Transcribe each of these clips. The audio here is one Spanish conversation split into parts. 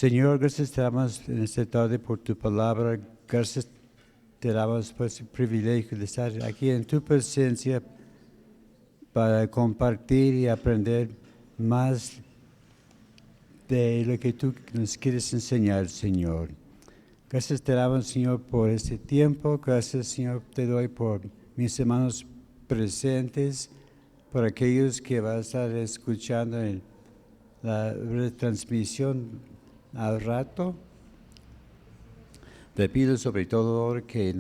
Señor, gracias te damos en esta tarde por tu palabra. Gracias te damos por ese privilegio de estar aquí en tu presencia para compartir y aprender más de lo que tú nos quieres enseñar, Señor. Gracias te damos, Señor, por este tiempo. Gracias, Señor, te doy por mis hermanos presentes, por aquellos que van a estar escuchando en la retransmisión al rato. Te pido sobre todo ahora que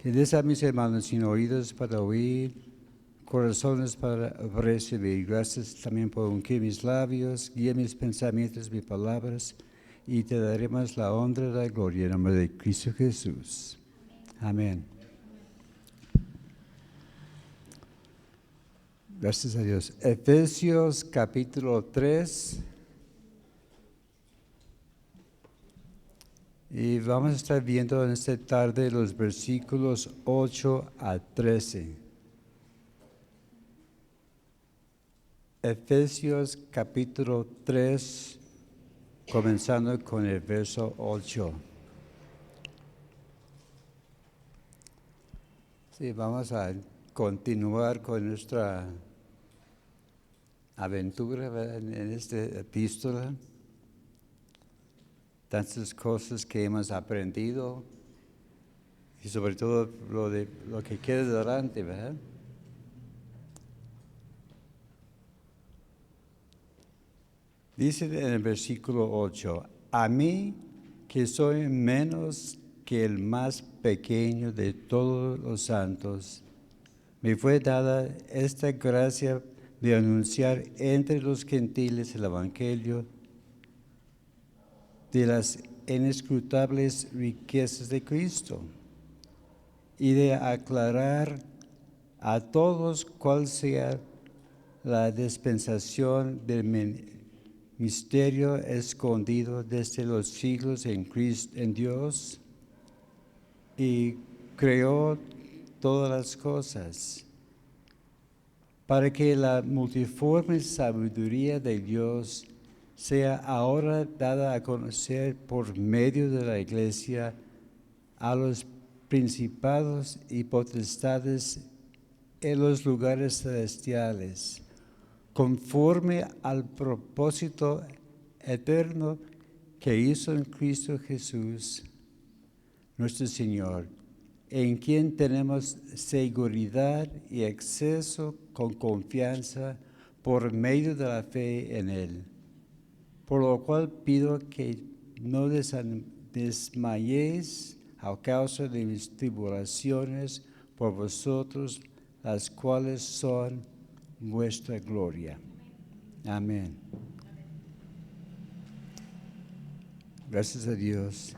des a mis hermanos sin oídos para oír, corazones para recibir. Gracias también por ungir mis labios, guía mis pensamientos, mis palabras, y te daremos la honra y la gloria en nombre de Cristo Jesús. Amén. Gracias a Dios. Efesios capítulo 3. Y vamos a estar viendo en esta tarde los versículos 8 a 13. Efesios capítulo 3, comenzando con el verso 8. Sí, vamos a continuar con nuestra aventura, ¿verdad?, en esta epístola. Tantas cosas que hemos aprendido y sobre todo lo que queda delante, ¿verdad? Dice en el versículo 8, a mí que soy menos que el más pequeño de todos los santos, me fue dada esta gracia de anunciar entre los gentiles el evangelio de las inescrutables riquezas de Cristo y de aclarar a todos cuál sea la dispensación del misterio escondido desde los siglos en Cristo, en Dios, y creó todas las cosas, para que la multiforme sabiduría de Dios sea ahora dada a conocer por medio de la Iglesia a los principados y potestades en los lugares celestiales, conforme al propósito eterno que hizo en Cristo Jesús, nuestro Señor, en quien tenemos seguridad y acceso con confianza por medio de la fe en Él. Por lo cual pido que no desmayéis a causa de mis tribulaciones por vosotros, las cuales son vuestra gloria. Amén. Gracias a Dios.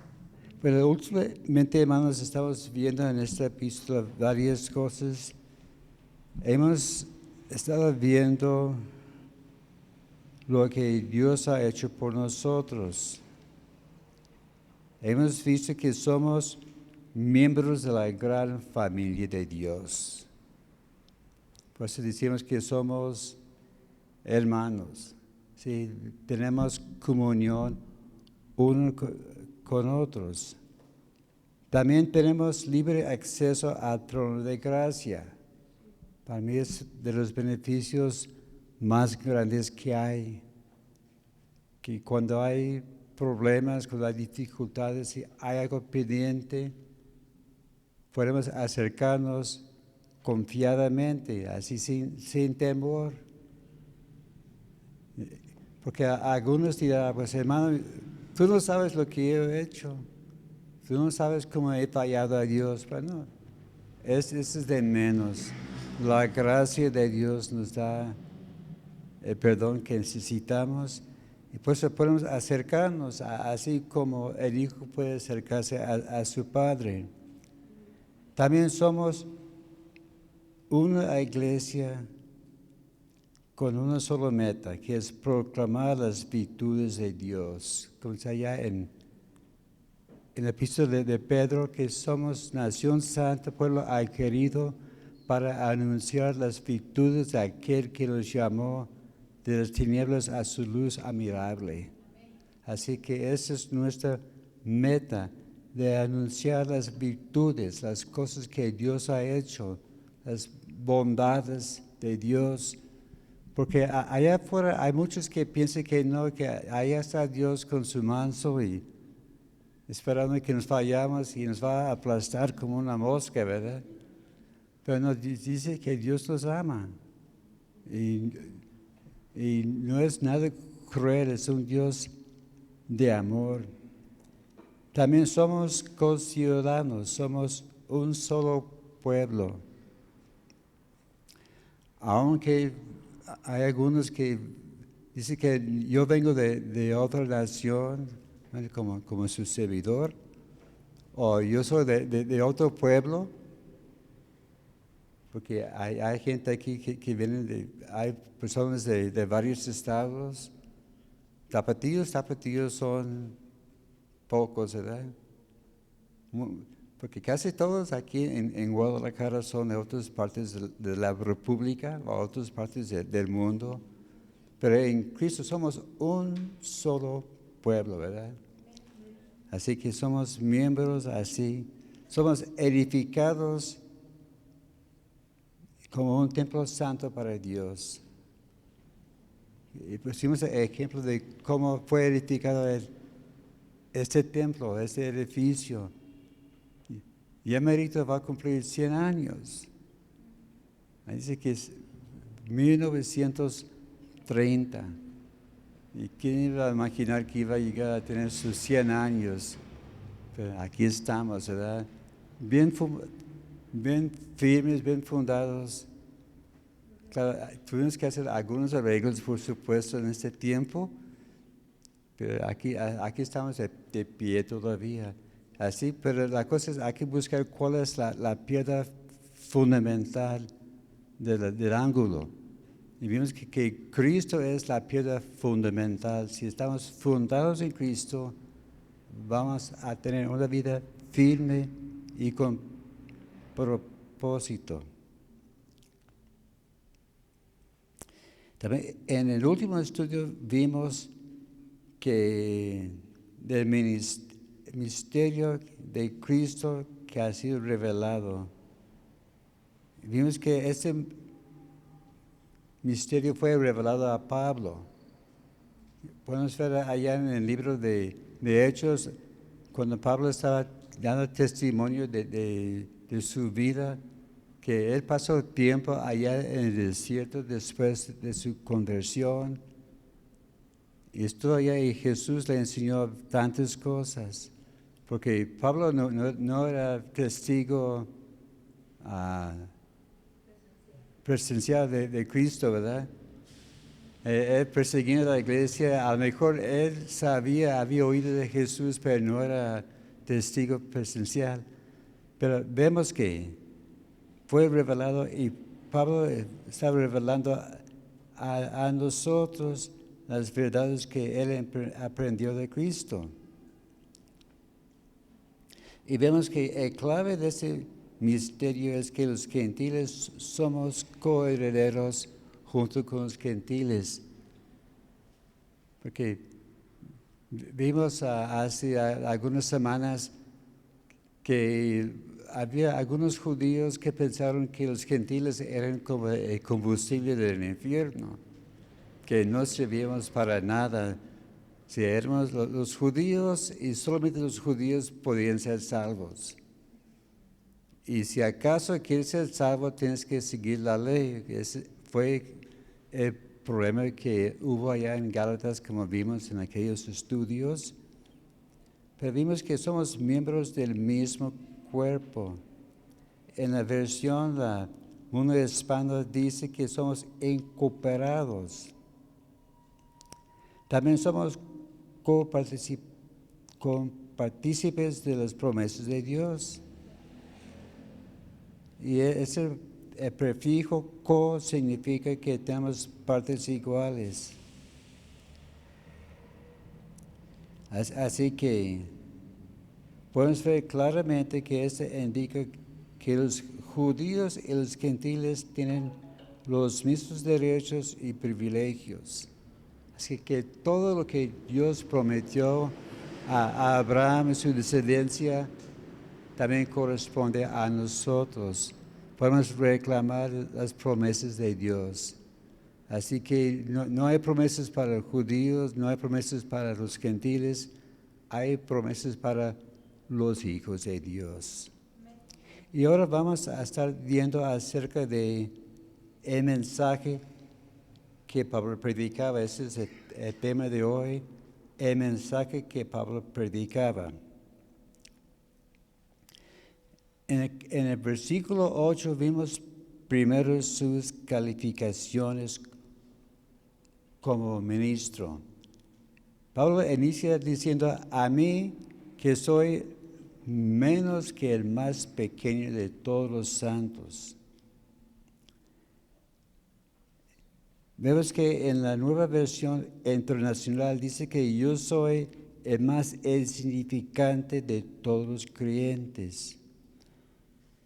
Pero últimamente, hermanos, estamos viendo en esta epístola varias cosas. Hemos estado viendo lo que Dios ha hecho por nosotros. Hemos visto que somos miembros de la gran familia de Dios. Por eso decimos que somos hermanos. Sí, tenemos comunión unos con otros. También tenemos libre acceso al trono de gracia. Para mí es de los beneficios más grandes que hay. Que cuando hay problemas, cuando hay dificultades, si hay algo pendiente, podemos acercarnos confiadamente, así sin temor. Porque algunos dirán, pues hermano, tú no sabes lo que yo he hecho, tú no sabes cómo he fallado a Dios. Pero no, eso es de menos. La gracia de Dios nos da el perdón que necesitamos. Y por eso podemos acercarnos, así como el hijo puede acercarse a su padre. También somos una iglesia con una sola meta, que es proclamar las virtudes de Dios. Como está allá en la epístola de Pedro, que somos nación santa, pueblo adquirido, para anunciar las virtudes de aquel que nos llamó de las tinieblas a su luz admirable. Así que esa es nuestra meta, de anunciar las virtudes, las cosas que Dios ha hecho, las bondades de Dios. Porque allá afuera hay muchos que piensan que no, que allá está Dios con su manso y esperando que nos vayamos y nos va a aplastar como una mosca, ¿verdad? Pero nos dice que Dios nos ama y no es nada cruel, es un Dios de amor. También somos conciudadanos, somos un solo pueblo. Aunque hay algunos que dicen que yo vengo de otra nación, ¿vale? como su servidor, o yo soy de otro pueblo, porque hay gente aquí que viene hay personas de varios estados. Tapatíos son pocos, ¿verdad? Porque casi todos aquí en Guadalajara son de otras partes de la República o otras partes del mundo. Pero en Cristo somos un solo pueblo, ¿verdad? Así que somos miembros así. Somos edificados como un templo santo para Dios. Y pusimos el ejemplo de cómo fue edificado este templo, este edificio. Ya merito va a cumplir 100 años. Dice que es 1930. ¿Y quién iba a imaginar que iba a llegar a tener sus 100 años? Pero aquí estamos, ¿verdad? Bien firmes, bien fundados. Claro, tuvimos que hacer algunos arreglos, por supuesto, en este tiempo, pero aquí estamos de pie todavía. Así, pero la cosa es, hay que buscar cuál es la piedra fundamental del ángulo. Y vimos que Cristo es la piedra fundamental. Si estamos fundados en Cristo, vamos a tener una vida firme y con propósito. También en el último estudio vimos que del misterio de Cristo que ha sido revelado. Vimos que este misterio fue revelado a Pablo. Podemos ver allá en el libro de Hechos, cuando Pablo estaba dando testimonio de su vida, que él pasó tiempo allá en el desierto después de su conversión. Y estuvo allá y Jesús le enseñó tantas cosas. Porque Pablo no era testigo presencial de Cristo, ¿verdad? Él perseguía a la iglesia, a lo mejor él había oído de Jesús, pero no era testigo presencial. Pero vemos que fue revelado y Pablo está revelando a nosotros las verdades que él aprendió de Cristo. Y vemos que el clave de ese misterio es que los gentiles somos coherederos junto con los gentiles. Porque vimos hace algunas semanas que había algunos judíos que pensaron que los gentiles eran como el combustible del infierno, que no servíamos para nada. Si éramos los judíos y solamente los judíos podían ser salvos. Y si acaso quieres ser salvo, tienes que seguir la ley. Ese fue el problema que hubo allá en Gálatas, como vimos en aquellos estudios. Pero vimos que somos miembros del mismo cuerpo. En la versión, la Mundo Hispano dice que somos incooperados. También somos copartícipes de las promesas de Dios. Y ese el prefijo co significa que tenemos partes iguales. Así que podemos ver claramente que esto indica que los judíos y los gentiles tienen los mismos derechos y privilegios. Así que todo lo que Dios prometió a Abraham y su descendencia también corresponde a nosotros. Podemos reclamar las promesas de Dios. Así que no hay promesas para los judíos, no hay promesas para los gentiles, hay promesas para los hijos de Dios. Y ahora vamos a estar viendo acerca de el mensaje que Pablo predicaba. Ese es el tema de hoy, el mensaje que Pablo predicaba. En el versículo 8 vimos primero sus calificaciones como ministro. Pablo inicia diciendo, a mí que soy menos que el más pequeño de todos los santos. Vemos que en la nueva versión internacional dice que yo soy el más insignificante de todos los creyentes.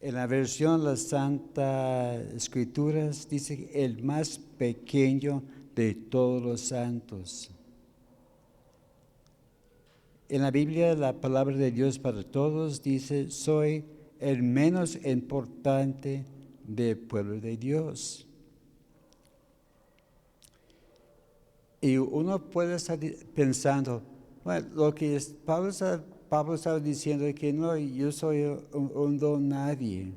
En la versión Las Santas Escrituras dice el más pequeño de todos los santos. En la Biblia la palabra de Dios para todos dice, soy el menos importante del pueblo de Dios. Y uno puede estar pensando, bueno, lo que Pablo estaba diciendo es que no, yo soy un don nadie.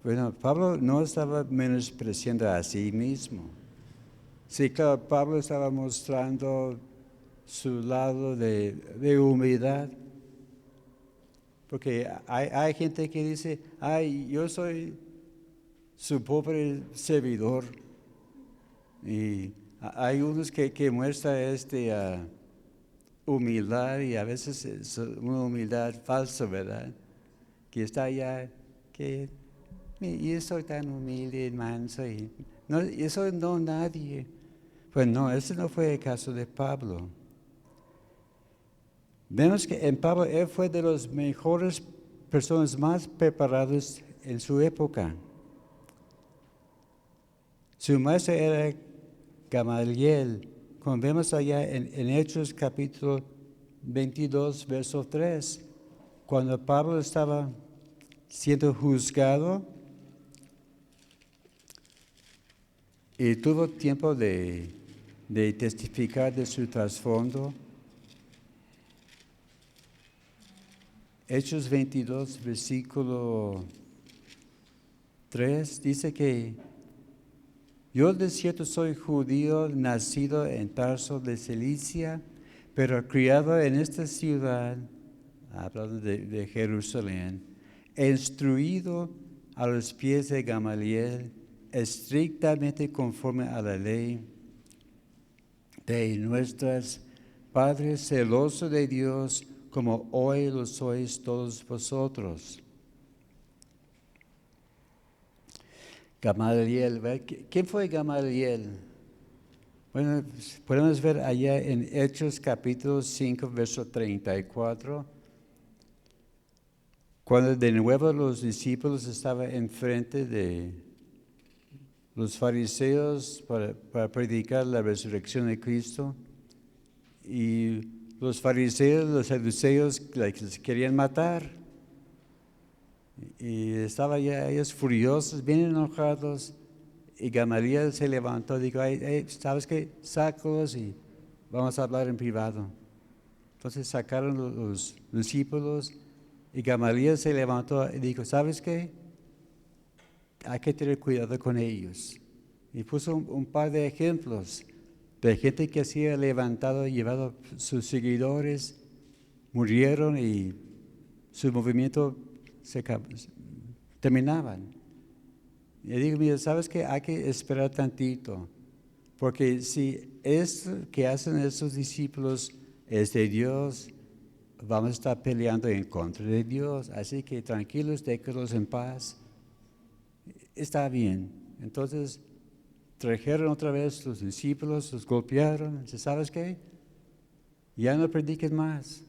Bueno, Pablo no estaba menospreciando a sí mismo. Sí, claro, Pablo estaba mostrando su lado de humildad. Porque hay gente que dice, ay, yo soy su pobre servidor. Y hay unos que muestran humildad y a veces es una humildad falsa, ¿verdad? Que está allá, que yo soy tan humilde, manso, y no, eso no nadie. Pues no, ese no fue el caso de Pablo. Vemos que en Pablo él fue de las mejores personas más preparadas en su época. Su maestro era Gamaliel, como vemos allá en Hechos capítulo 22, verso 3, cuando Pablo estaba siendo juzgado y tuvo tiempo de testificar de su trasfondo. Hechos 22, versículo 3, dice que yo de cierto soy judío, nacido en Tarso de Cilicia, pero criado en esta ciudad, hablando de Jerusalén, instruido a los pies de Gamaliel, estrictamente conforme a la ley de nuestros padres, celoso de Dios, como hoy lo sois todos vosotros. Gamaliel, ¿quién fue Gamaliel? Bueno, podemos ver allá en Hechos capítulo 5, verso 34, cuando de nuevo los discípulos estaban enfrente de los fariseos para predicar la resurrección de Cristo, y los fariseos, los saduceos les querían matar. Y estaban ya ellos furiosos, bien enojados. Y Gamaliel se levantó y dijo, ¿sabes qué? Sácalos y vamos a hablar en privado. Entonces sacaron los discípulos y Gamaliel se levantó y dijo, ¿sabes qué? Hay que tener cuidado con ellos. Y puso un par de ejemplos de gente que se había levantado y llevado sus seguidores, murieron y su movimiento terminaban. Y digo, mira, ¿sabes qué? Hay que esperar tantito, porque si esto que hacen estos discípulos es de Dios, vamos a estar peleando en contra de Dios, así que tranquilos, déjenlos en paz. Está bien. Entonces, trajeron otra vez los discípulos, los golpearon, dice, ¿sabes qué? Ya no prediques más.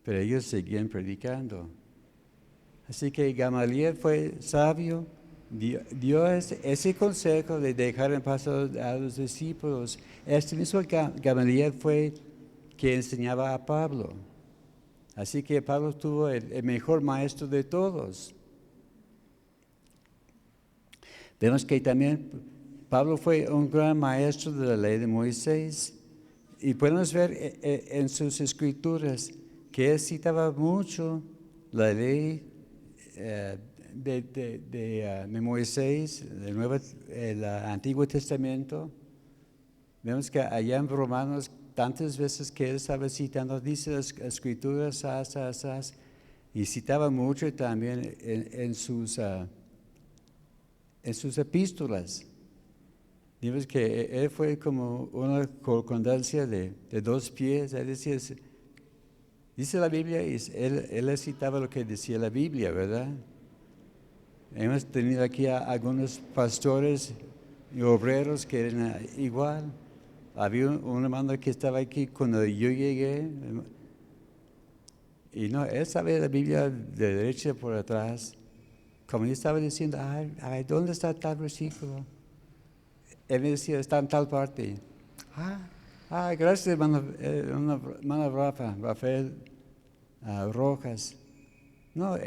Pero ellos seguían predicando. Así que Gamaliel fue sabio dio ese consejo de dejar en paz a los discípulos. Este mismo Gamaliel fue que enseñaba a Pablo. Así que Pablo tuvo el mejor maestro de todos. Vemos que también Pablo fue un gran maestro de la ley de Moisés. Y podemos ver en sus escrituras que él citaba mucho la ley de Moisés, el Antiguo Testamento. Vemos que allá en Romanos, tantas veces que él estaba citando, dice las escrituras, y citaba mucho también en sus epístolas. Vemos que él fue como una concordancia de 2 pies. Él decía, dice la Biblia, y él citaba lo que decía la Biblia, ¿verdad? Hemos tenido aquí a algunos pastores y obreros que eran igual. Había un hermano que estaba aquí cuando yo llegué, y no, él sabía la Biblia de derecha por atrás. Como yo estaba diciendo, ay, ¿dónde está tal versículo? Él me decía, está en tal parte. Gracias, hermano Rafael Rojas. No,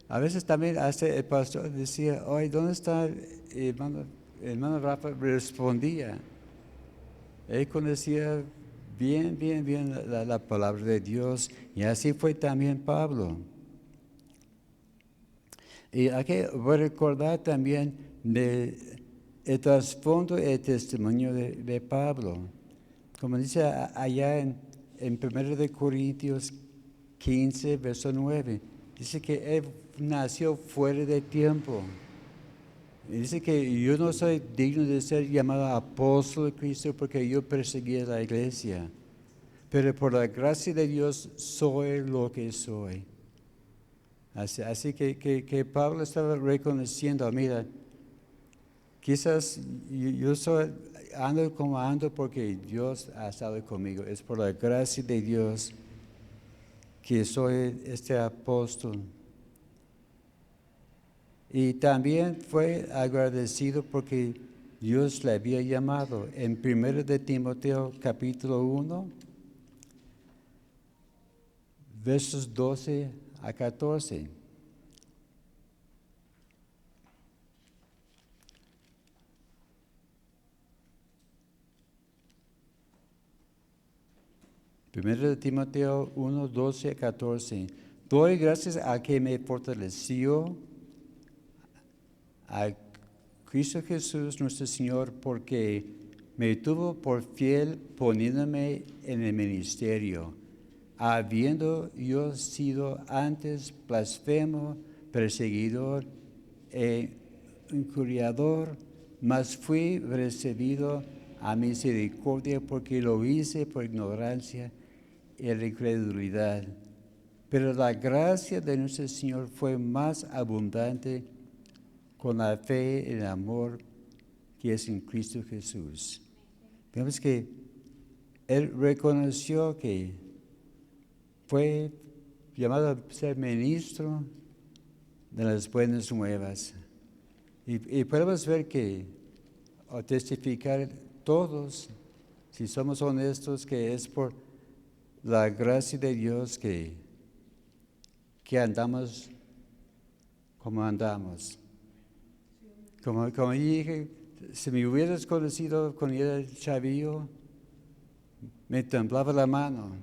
a veces también hasta el pastor decía, oye, ¿dónde está hermano Rafa? Respondía. Él conocía bien la palabra de Dios, y así fue también Pablo. Y hay que recordar también el trasfondo y el testimonio de Pablo. Como dice allá en 1 Corintios 15, verso 9, dice que él nació fuera de tiempo. Y dice que yo no soy digno de ser llamado apóstol de Cristo porque yo perseguí a la iglesia. Pero por la gracia de Dios soy lo que soy. Así que Pablo estaba reconociendo, mira, quizás yo ando como ando porque Dios ha estado conmigo. Es por la gracia de Dios que soy este apóstol. Y también fue agradecido porque Dios le había llamado. En 1 de Timoteo capítulo 1, versos 12 a 14. Primero de Timoteo 1, 12 a 14. Doy gracias a que me fortaleció a Cristo Jesús nuestro Señor, porque me tuvo por fiel poniéndome en el ministerio, habiendo yo sido antes blasfemo, perseguidor e injuriador, mas fui recibido a misericordia porque lo hice por ignorancia y la incredulidad. Pero la gracia de nuestro Señor fue más abundante con la fe y el amor que es en Cristo Jesús. Vemos que él reconoció que fue llamado a ser ministro de las buenas nuevas. Y podemos ver que, o testificar todos, si somos honestos, que es por la gracia de Dios que andamos como andamos. Como dije, si me hubieras conocido cuando era chavillo, me temblaba la mano.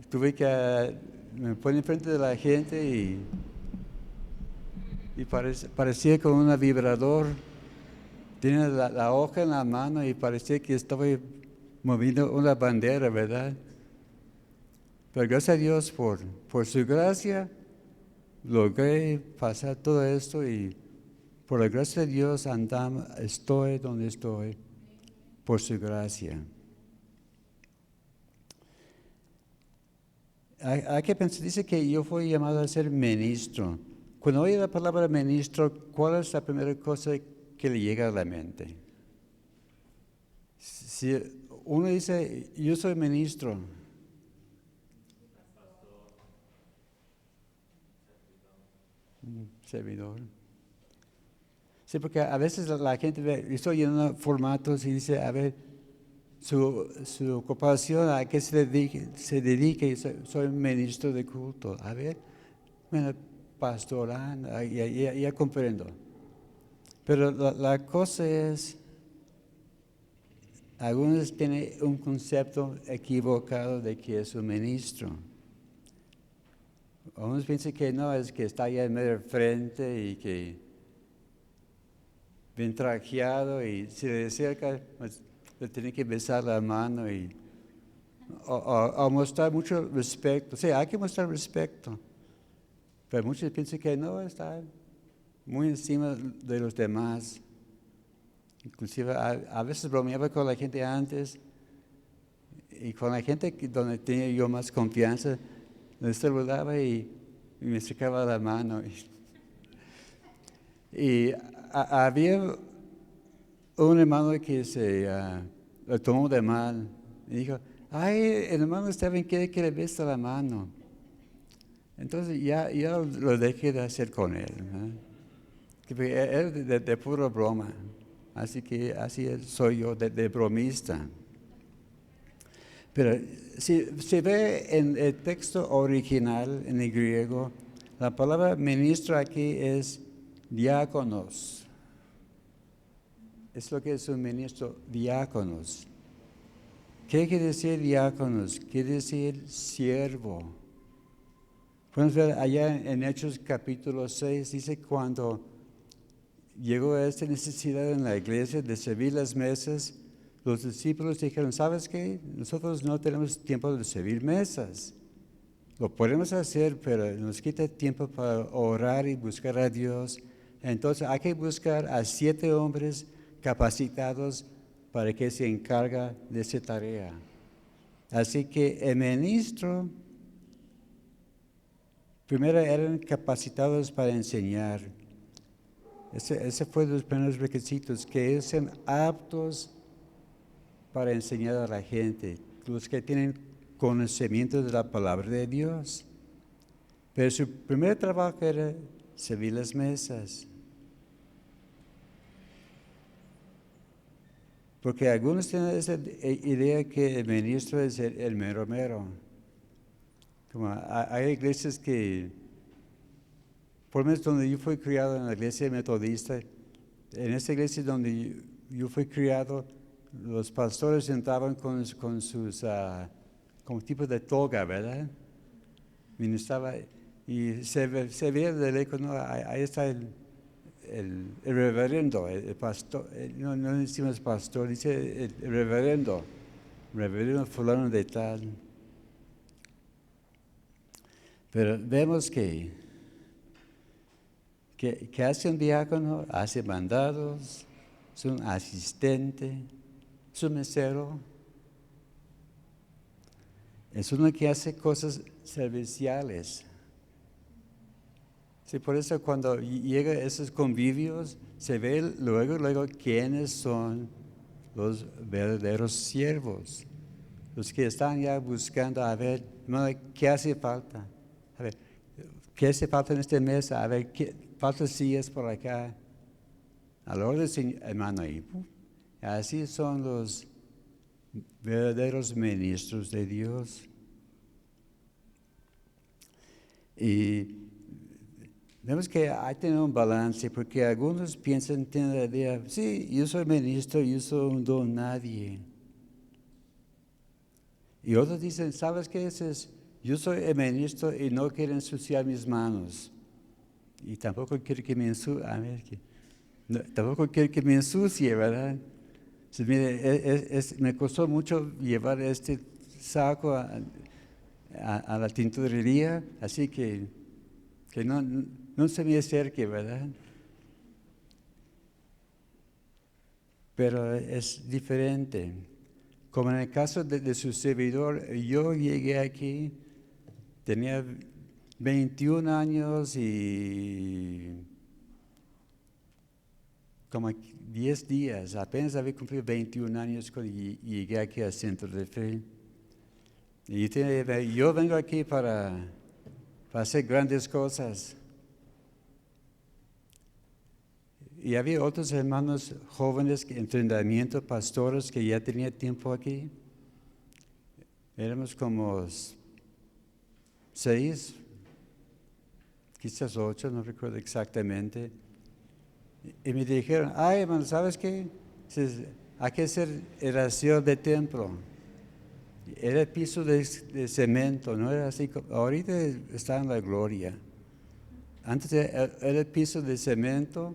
Tuve que me poner enfrente de la gente y parecía como un vibrador. Tenía la hoja en la mano y parecía que estaba moviendo una bandera, ¿verdad? Pero gracias a Dios por su gracia logré pasar todo esto, y por la gracia de Dios estoy donde estoy, por su gracia. Hay que pensar, dice que yo fui llamado a ser ministro. Cuando oye la palabra ministro, ¿cuál es la primera cosa que le llega a la mente? Si uno dice, yo soy ministro, servidor. Sí, porque a veces la gente ve, yo estoy llenando formatos y dice, a ver, su ocupación, ¿a qué se dedique? Soy ministro de culto. A ver, bueno, pastorando, ya comprendo. Pero la cosa es, algunos tienen un concepto equivocado de que es un ministro. Algunos piensan que no, es que está allá en medio del frente y que bien trajeado y si le acerca, pues, le tiene que besar la mano o mostrar mucho respeto. Sí, hay que mostrar respeto. Pero muchos piensan que no, está muy encima de los demás. Inclusive a veces bromeaba con la gente antes y con la gente donde tenía yo más confianza, le saludaba y me acercaba la mano. Y había un hermano que lo tomó de mal y dijo, ay, el hermano Esteban quiere que le bese la mano. Entonces ya lo dejé de hacer con él. Era de pura broma. Así que así soy yo, de bromista. Pero si se ve en el texto original, en el griego, la palabra ministro aquí es diáconos. Es lo que es un ministro, diáconos. ¿Qué quiere decir diáconos? Quiere decir siervo. Podemos ver allá en Hechos capítulo 6, dice cuando llegó esta necesidad en la iglesia de servir las mesas, los discípulos dijeron, ¿sabes qué? Nosotros no tenemos tiempo de servir mesas. Lo podemos hacer, pero nos quita tiempo para orar y buscar a Dios. Entonces hay que buscar a 7 hombres capacitados para que se encarga de esa tarea. Así que el ministro, primero eran capacitados para enseñar. Ese fue los primeros requisitos, que sean aptos para enseñar a la gente, los que tienen conocimiento de la palabra de Dios. Pero su primer trabajo era servir las mesas. Porque algunos tienen esa idea que el ministro es el mero mero. Como hay iglesias que, por lo menos donde yo fui criado en la iglesia metodista, en esa iglesia donde yo fui criado, los pastores entraban con sus, como tipo de toga, ¿verdad? Ministraba y se veía de lejos, ¿no? Ahí está el reverendo, el pastor, no decimos pastor, dice el reverendo fulano de tal. Pero vemos que hace un diácono, hace mandados, es un asistente, es un mesero, es uno que hace cosas serviciales. Sí, por eso cuando llega a esos convivios, se ve luego quiénes son los verdaderos siervos, los que están ya buscando, a ver, ¿qué hace falta? A ver, ¿qué hace falta en este mes? A ver, falta sillas por acá. A la hora del hermano ahí. Así son los verdaderos ministros de Dios. Y vemos que hay que tener un balance, porque algunos tienen la idea, sí, yo soy ministro, yo soy un don nadie. Y otros dicen, ¿sabes qué es? Yo soy el ministro y no quiero ensuciar mis manos. Y tampoco quiero que me ensucie, ¿verdad? Entonces, mire, me costó mucho llevar este saco a la tintorería, así que no se me acerque, ¿verdad? Pero es diferente. Como en el caso de su servidor, yo llegué aquí, tenía 21 años y como 10 días, apenas había cumplido 21 años cuando llegué aquí al Centro de Fe. Y yo vengo aquí para hacer grandes cosas. Y había otros hermanos jóvenes en entrenamiento, pastores que ya tenían tiempo aquí. Éramos como 6, quizás 8, no recuerdo exactamente. Y me dijeron, ay hermano, ¿sabes qué? Hay que hacer eración de templo. Era el piso de cemento, no era así. Ahorita está en la gloria. Antes era el piso de cemento.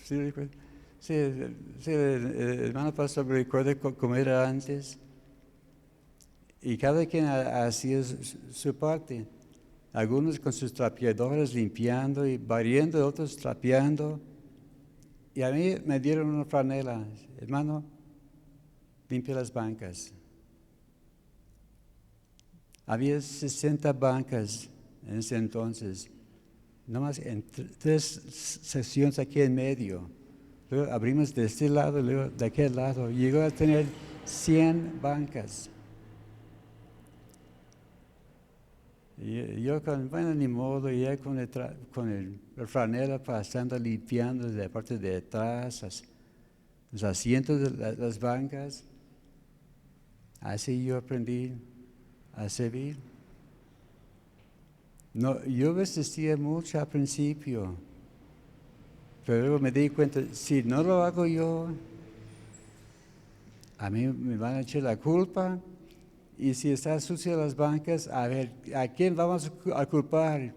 Sí, el hermano pastor me recuerda cómo era antes. Y cada quien hacía su parte. Algunos con sus trapeadores limpiando y barriendo, otros trapeando. Y a mí me dieron una franela. Hermano, limpia las bancas. Había 60 bancas en ese entonces. Nomás en 3 secciones aquí en medio. Luego abrimos de este lado, luego de aquel lado. Llegó a tener 100 bancas. Y yo bueno, ni modo, ya con el franela pasando, limpiando de la parte de atrás, los asientos de las bancas. Así yo aprendí a servir. No, yo resistía mucho al principio, pero luego me di cuenta, si no lo hago yo, a mí me van a echar la culpa. Y si están sucias las bancas, a ver, ¿a quién vamos a culpar?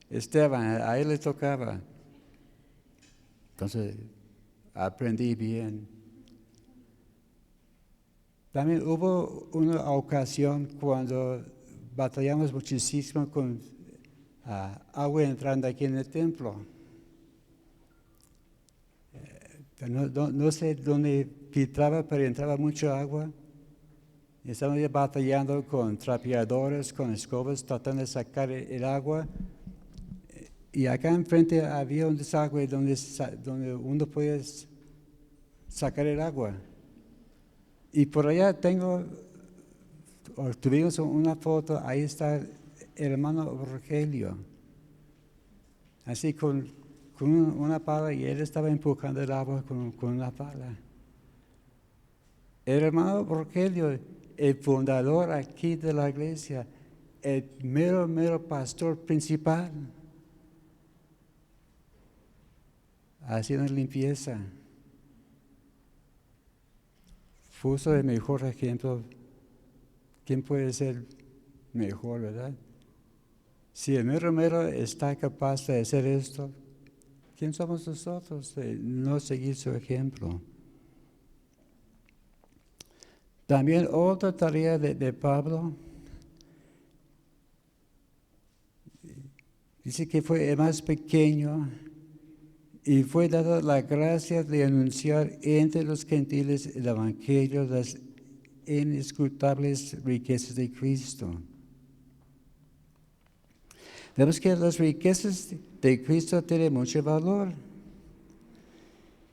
Esteban, a él le tocaba. Entonces, aprendí bien. También hubo una ocasión cuando batallamos muchísimo con agua entrando aquí en el templo. No sé dónde filtraba, pero entraba mucha agua. Estamos batallando con trapeadores, con escobas, tratando de sacar el agua. Y acá enfrente había un desagüe donde uno puede sacar el agua. Y por allá tuvimos una foto, ahí está el hermano Rogelio. Así con una pala, y él estaba empujando el agua con una pala. El hermano Rogelio, el fundador aquí de la iglesia, el mero pastor principal, haciendo limpieza. Puso el mejor ejemplo. ¿Quién puede ser mejor, verdad? Si el mero está capaz de hacer esto, ¿quién somos nosotros de no seguir su ejemplo? También otra tarea de Pablo, dice que fue el más pequeño y fue dada la gracia de anunciar entre los gentiles el evangelio de las inescrutables riquezas de Cristo. Vemos que las riquezas de Cristo tienen mucho valor.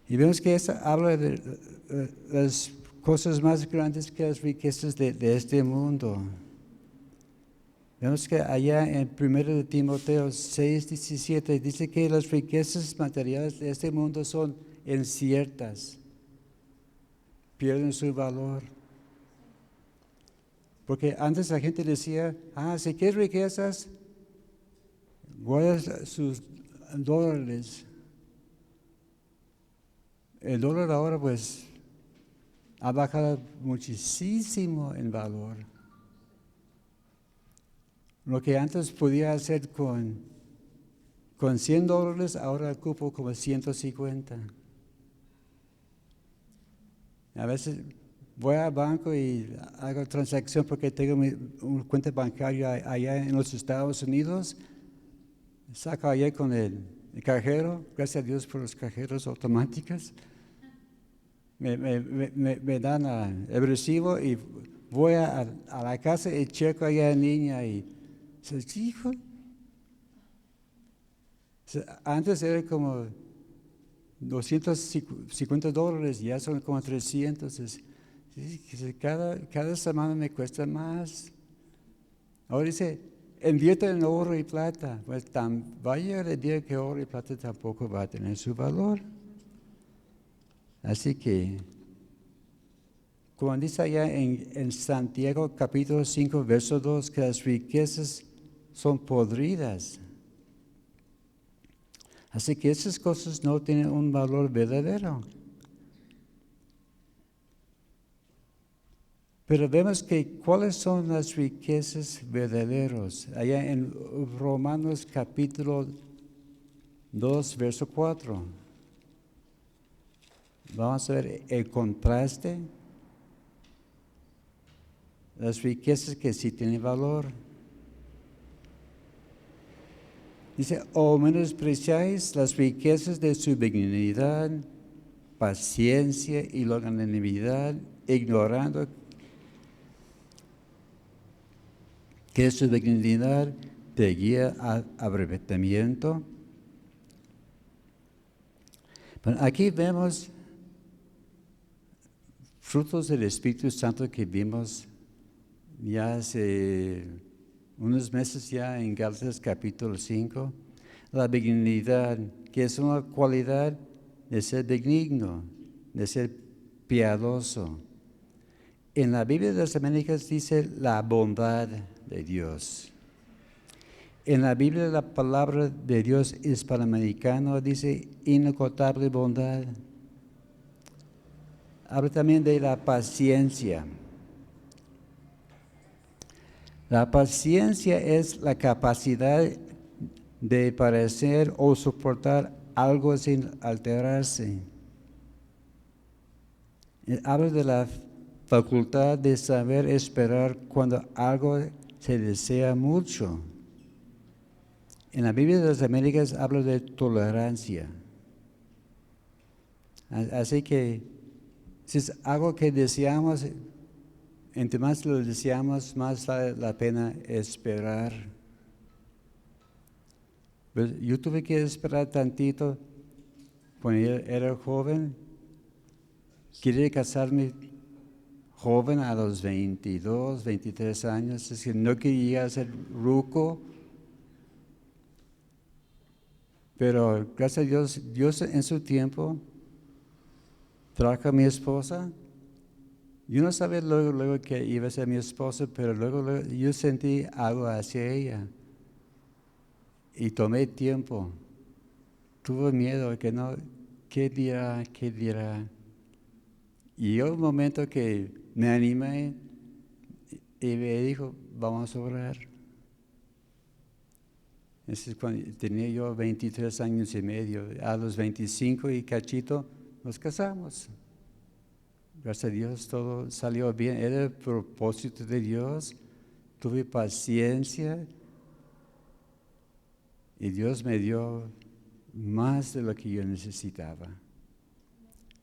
Y vemos que eso habla de las cosas más grandes que las riquezas de este mundo. Vemos que allá en 1 Timoteo 6:17 dice que las riquezas materiales de este mundo son inciertas, pierden su valor. Porque antes la gente decía, si quieres riquezas, guarda sus dólares. El dólar ahora pues ha bajado muchísimo en valor. Lo que antes podía hacer con $100, ahora ocupo como 150. A veces voy al banco y hago transacción porque tengo una cuenta bancaria allá en los Estados Unidos. Saco allá con el cajero, gracias a Dios por los cajeros automáticos. Me dan el recibo y voy a la casa y checo allá en línea y dice, hijo. Antes era como $250, ya son como 300. Cada semana me cuesta más. Ahora dice, invierte en oro y plata. Pues va a llegar el día que oro y plata tampoco va a tener su valor. Así que, como dice allá en Santiago capítulo 5, verso 2, que las riquezas son podridas. Así que esas cosas no tienen un valor verdadero. Pero vemos que cuáles son las riquezas verdaderas. Allá en Romanos capítulo 2, verso 4. Vamos a ver el contraste. Las riquezas que sí tienen valor. Dice, o menospreciáis las riquezas de su benignidad, paciencia y longanimidad, ignorando que su benignidad te guía a arrepentimiento. Bueno, aquí vemos frutos del Espíritu Santo que vimos ya hace unos meses ya en Gálatas capítulo 5. La benignidad, que es una cualidad de ser benigno, de ser piadoso. En la Biblia de las Américas dice la bondad de Dios. En la Biblia la palabra de Dios hispanoamericana dice inagotable bondad. Habla también de la paciencia. La paciencia es la capacidad de padecer o soportar algo sin alterarse. Habla de la facultad de saber esperar cuando algo se desea mucho. En la Biblia de las Américas habla de tolerancia. Así que si es algo que deseamos, entre más lo deseamos, más vale la pena esperar. Pues yo tuve que esperar tantito cuando era joven. Quería casarme joven a los 22, 23 años. Es que no quería ser ruco. Pero gracias a Dios, Dios en su tiempo trajo a mi esposa. Yo no sabía luego que iba a ser mi esposa, pero luego yo sentí algo hacia ella. Y tomé tiempo. Tuve miedo que no, ¿qué dirá? ¿Qué dirá? Y llegó un momento que me animé y me dijo, vamos a orar. Ese es cuando tenía yo 23 años y medio. A los 25 y cachito nos casamos. Gracias a Dios todo salió bien. Era el propósito de Dios. Tuve paciencia. Y Dios me dio más de lo que yo necesitaba.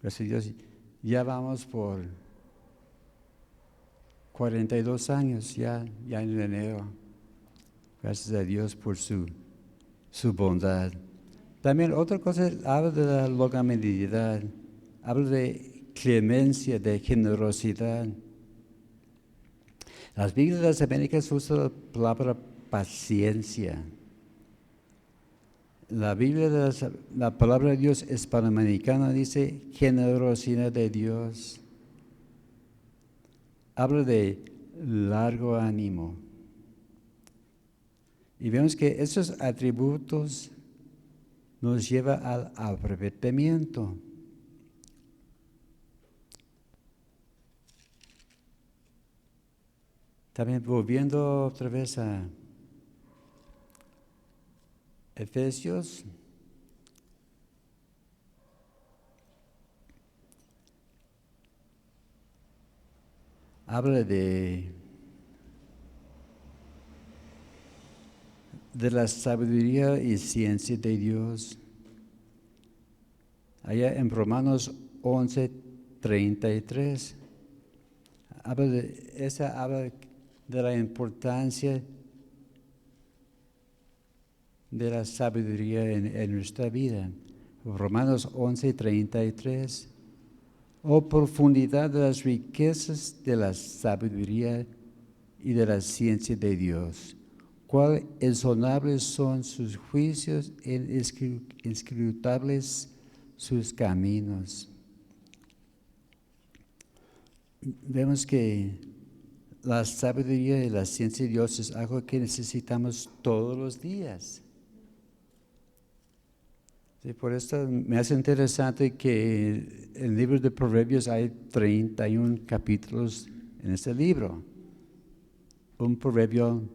Gracias a Dios. Ya vamos por 42 años, ya en enero. Gracias a Dios por su bondad. También otra cosa, habla de la longanimidad, habla de clemencia, de generosidad. Las Biblias de las Américas usan la palabra paciencia. La Biblia la palabra de Dios hispanoamericana dice generosidad de Dios. Habla de largo ánimo. Y vemos que esos atributos nos llevan al arrepentimiento. También volviendo otra vez a Efesios. Habla de la sabiduría y ciencia de Dios. Allá en Romanos 11:33, habla de la importancia de la sabiduría en nuestra vida. Romanos 11:33. Oh profundidad de las riquezas de la sabiduría y de la ciencia de Dios. cuál insonables son sus juicios, inscrutables sus caminos. Vemos que la sabiduría y la ciencia de Dios es algo que necesitamos todos los días. Sí, por esto me hace interesante que en el libro de Proverbios hay 31 capítulos en este libro. Un proverbio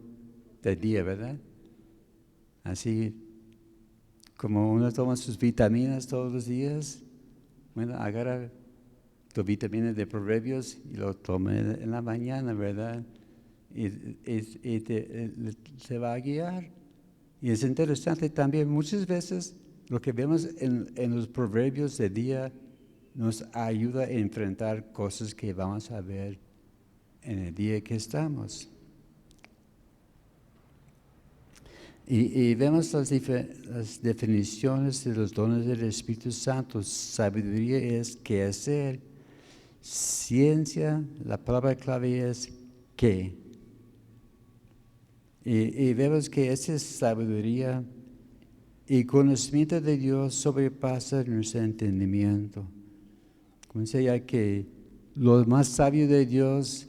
del día, ¿verdad? Así como uno toma sus vitaminas todos los días, bueno, agarra tu vitamina de Proverbios y lo toma en la mañana, ¿verdad? Y se va a guiar. Y es interesante también, muchas veces lo que vemos en los proverbios del día nos ayuda a enfrentar cosas que vamos a ver en el día que estamos. Y vemos las definiciones de los dones del Espíritu Santo. Sabiduría es qué hacer. Ciencia, la palabra clave es qué. Y vemos que esa sabiduría y conocimiento de Dios sobrepasa nuestro entendimiento. Como decía ya que lo más sabio de Dios,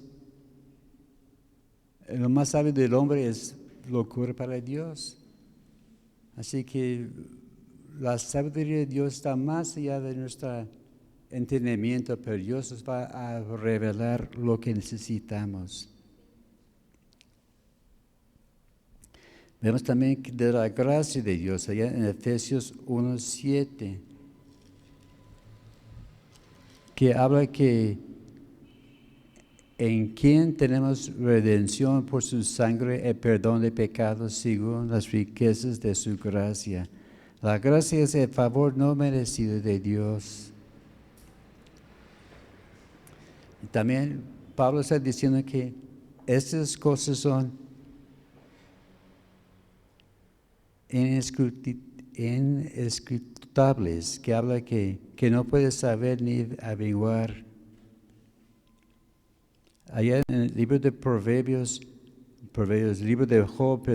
lo más sabio del hombre es locura para Dios. Así que la sabiduría de Dios está más allá de nuestro entendimiento, pero Dios nos va a revelar lo que necesitamos. Vemos también de la gracia de Dios, allá en Efesios 1:7, que habla que en quien tenemos redención por su sangre, el perdón de pecados según las riquezas de su gracia. La gracia es el favor no merecido de Dios. Y también Pablo está diciendo que estas cosas son inescrutables, que habla que no puedes saber ni averiguar. Allá en el libro de Proverbios, libro de Job,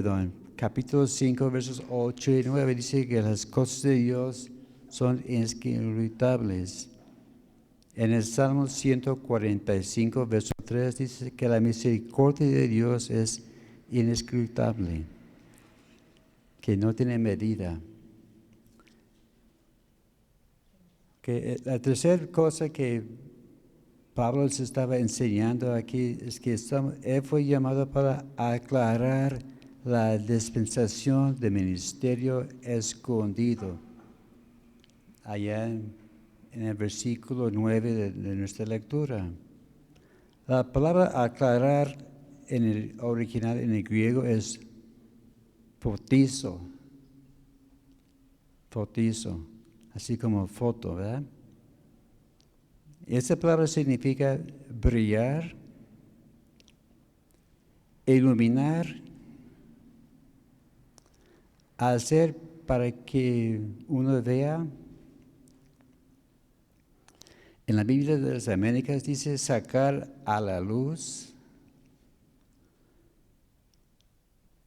capítulo 5, versos 8 y 9, dice que las cosas de Dios son inescrutables. En el Salmo 145, verso 3, dice que la misericordia de Dios es inescrutable, que no tiene medida. Que la tercera cosa que Pablo se estaba enseñando aquí es que él fue llamado para aclarar la dispensación del ministerio escondido. Allá en el versículo 9 de nuestra lectura. La palabra aclarar en el original, en el griego, es fotizo, así como foto, ¿verdad? Esa palabra significa brillar, iluminar, hacer para que uno vea. En la Biblia de las Américas dice sacar a la luz.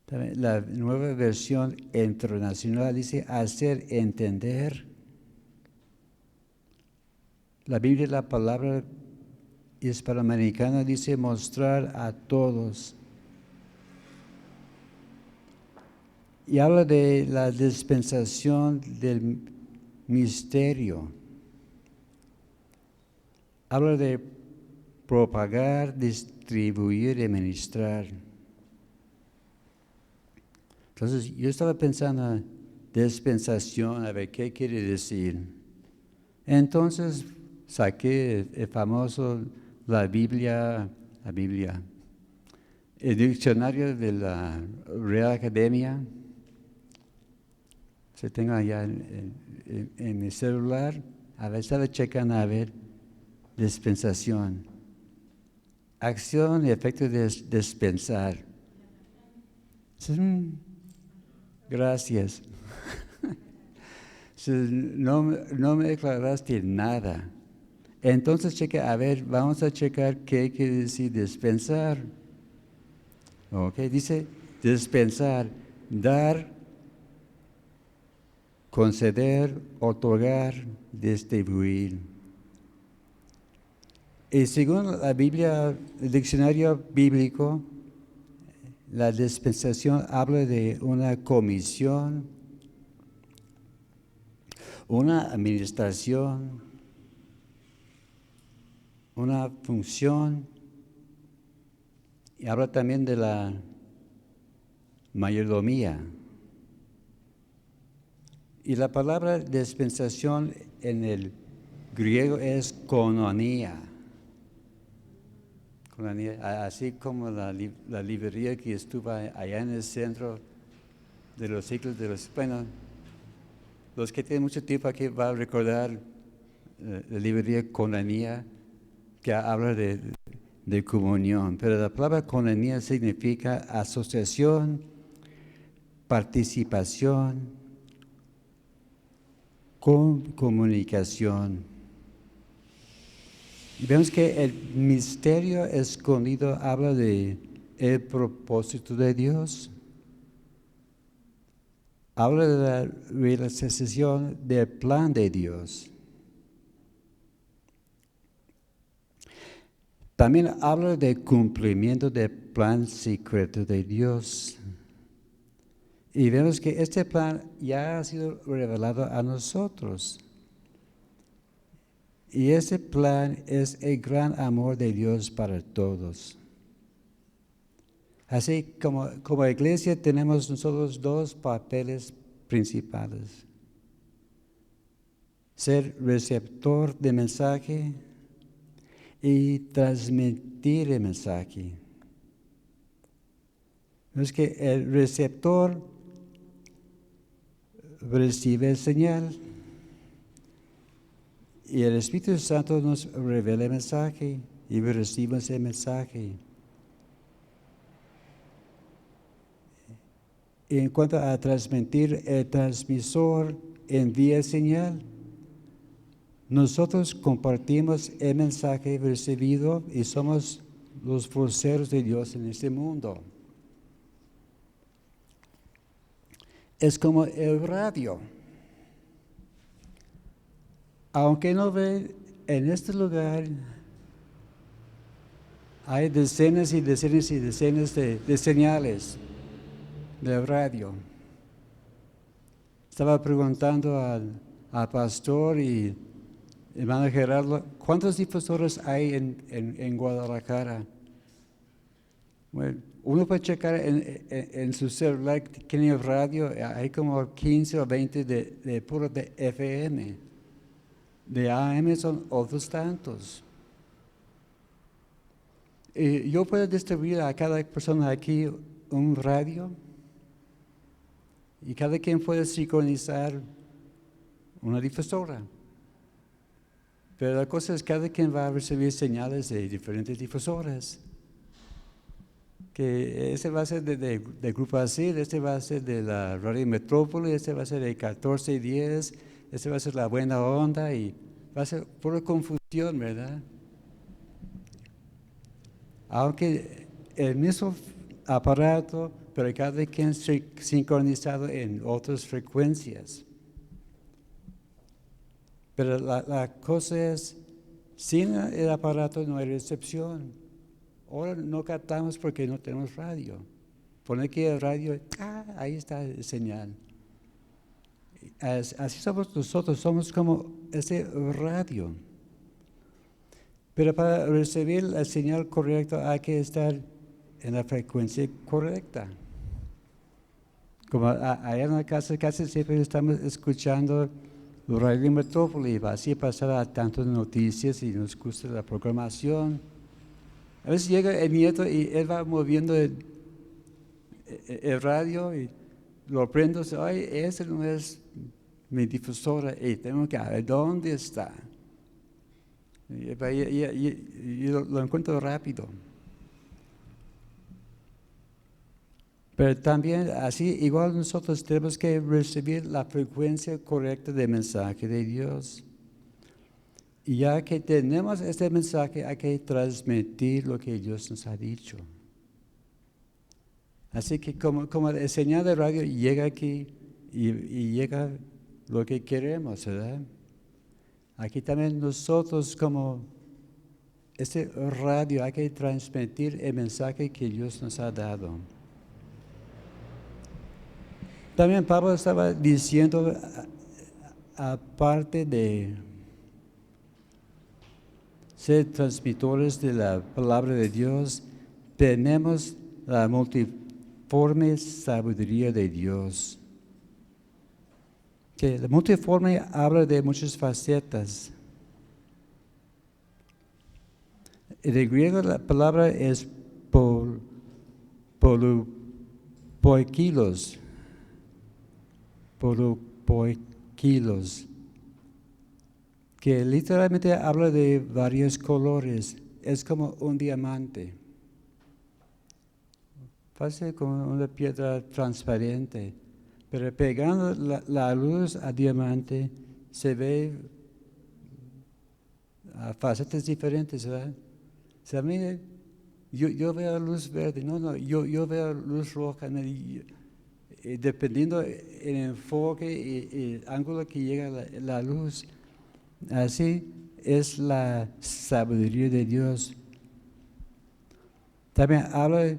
También la nueva versión internacional dice hacer entender. La Biblia, la palabra hispanoamericana dice mostrar a todos. Y habla de la dispensación del misterio. Habla de propagar, distribuir y ministrar. Entonces, yo estaba pensando, dispensación, a ver, ¿qué quiere decir? Entonces, saqué el famoso, la Biblia, el diccionario de la Real Academia. Se tengo allá en mi celular. A ver, estaba checando, a ver, dispensación. Acción y efecto de dispensar. Gracias. No me aclaraste nada. Entonces, vamos a checar qué quiere decir dispensar. Ok, dice dispensar, dar, conceder, otorgar, distribuir. Y según la Biblia, el diccionario bíblico, la dispensación habla de una comisión, una administración, una función, y habla también de la mayordomía. Y la palabra dispensación en el griego es koinonia. Así como la librería que estuvo allá en el centro de los siglos de los... Bueno, los que tienen mucho tiempo aquí van a recordar la librería koinonia, que habla de comunión. Pero la palabra koinonia significa asociación, participación, comunicación. Y vemos que el misterio escondido habla de el propósito de Dios. Habla de la realización del plan de Dios. También habla del cumplimiento del plan secreto de Dios. Y vemos que este plan ya ha sido revelado a nosotros. Y ese plan es el gran amor de Dios para todos. Así como iglesia tenemos nosotros dos papeles principales. Ser receptor de mensaje y transmitir el mensaje. Es que el receptor recibe el señal y el Espíritu Santo nos revela el mensaje y recibimos el mensaje. Y en cuanto a transmitir, el transmisor envía el señal. Nosotros compartimos el mensaje recibido y somos los voceros de Dios en este mundo. Es como el radio. Aunque no ve, en este lugar hay decenas y decenas y decenas de señales de radio. Estaba preguntando al pastor y hermano Gerardo, ¿cuántos difusores hay en Guadalajara? Bueno, uno puede checar en su celular que tiene radio, hay como 15 o 20 de puro de FM. De AM son otros tantos. Y yo puedo distribuir a cada persona aquí un radio y cada quien puede sincronizar una difusora. Pero la cosa es que cada quien va a recibir señales de diferentes difusoras. Que ese va a ser de Grupo Asir, este va a ser de la Radio Metrópoli, este va a ser de 1410, este va a ser la Buena Onda y va a ser pura confusión, ¿verdad? Aunque el mismo aparato, pero cada quien sincronizado en otras frecuencias. Pero la cosa es, sin el aparato no hay recepción. Ahora no captamos porque no tenemos radio. Pone aquí el radio, ahí está el señal. Así somos nosotros, somos como ese radio. Pero para recibir la señal correcta hay que estar en la frecuencia correcta. Como allá en la casa casi siempre estamos escuchando Radio Metrópoli, así pasará tantas noticias y nos gusta la programación. A veces llega el nieto y él va moviendo el radio y lo prendo, ay, ese no es mi difusora y tengo que ver dónde está. Y lo encuentro rápido. Pero también así, igual nosotros tenemos que recibir la frecuencia correcta del mensaje de Dios. Y ya que tenemos este mensaje, hay que transmitir lo que Dios nos ha dicho. Así que como el señal de radio llega aquí y llega lo que queremos, ¿verdad? Aquí también nosotros como este radio hay que transmitir el mensaje que Dios nos ha dado. También Pablo estaba diciendo, aparte de ser transmitores de la palabra de Dios, tenemos la multiforme sabiduría de Dios. Que la multiforme habla de muchas facetas. En el griego la palabra es poikilos. Que literalmente habla de varios colores. Es como un diamante. Parece como una piedra transparente. Pero pegando la luz al diamante se ve facetas diferentes, ¿verdad? O sea, mire, yo veo luz verde, yo veo luz roja. Dependiendo el enfoque y el ángulo que llega la luz, así es la sabiduría de Dios. También habla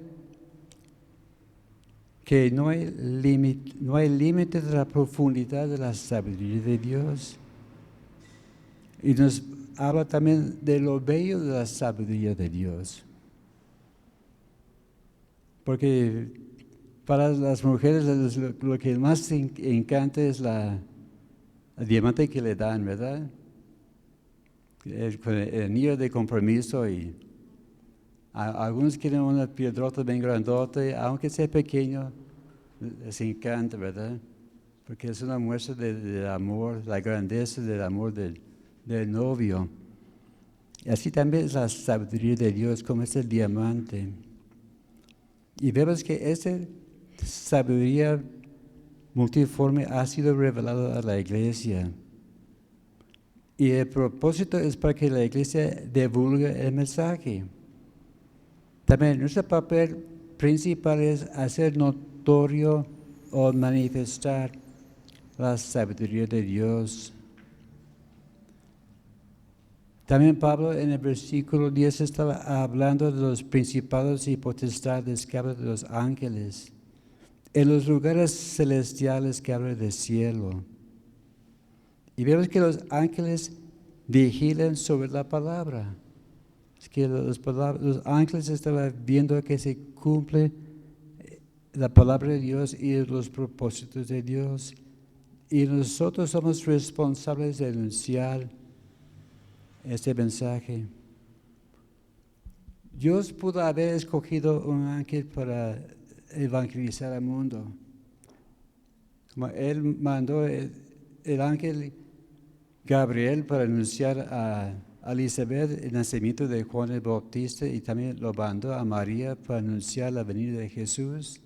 que no hay límite de la profundidad de la sabiduría de Dios. Y nos habla también de lo bello de la sabiduría de Dios. Porque para las mujeres lo que más encanta es el diamante que le dan, ¿verdad? El anillo de compromiso y algunos quieren una piedrota bien grandota, aunque sea pequeño, les encanta, ¿verdad? Porque es una muestra del amor, la grandeza del amor del novio. Y así también es la sabiduría de Dios, como es el diamante. Y vemos que esa sabiduría multiforme ha sido revelada a la iglesia. Y el propósito es para que la iglesia divulgue el mensaje. También nuestro papel principal es hacer notorio o manifestar la sabiduría de Dios. También Pablo en el versículo 10 estaba hablando de los principados y potestades, que habla de los ángeles. En los lugares celestiales, que habla del cielo. Y vemos que los ángeles vigilan sobre la palabra. Es que los ángeles estaban viendo que se cumple la palabra de Dios y los propósitos de Dios. Y nosotros somos responsables de anunciar este mensaje. Dios pudo haber escogido un ángel para evangelizar al mundo. Como Él mandó el ángel Gabriel para anunciar a Elizabeth el nacimiento de Juan el Bautista, y también lo mandó a María para anunciar la venida de Jesús.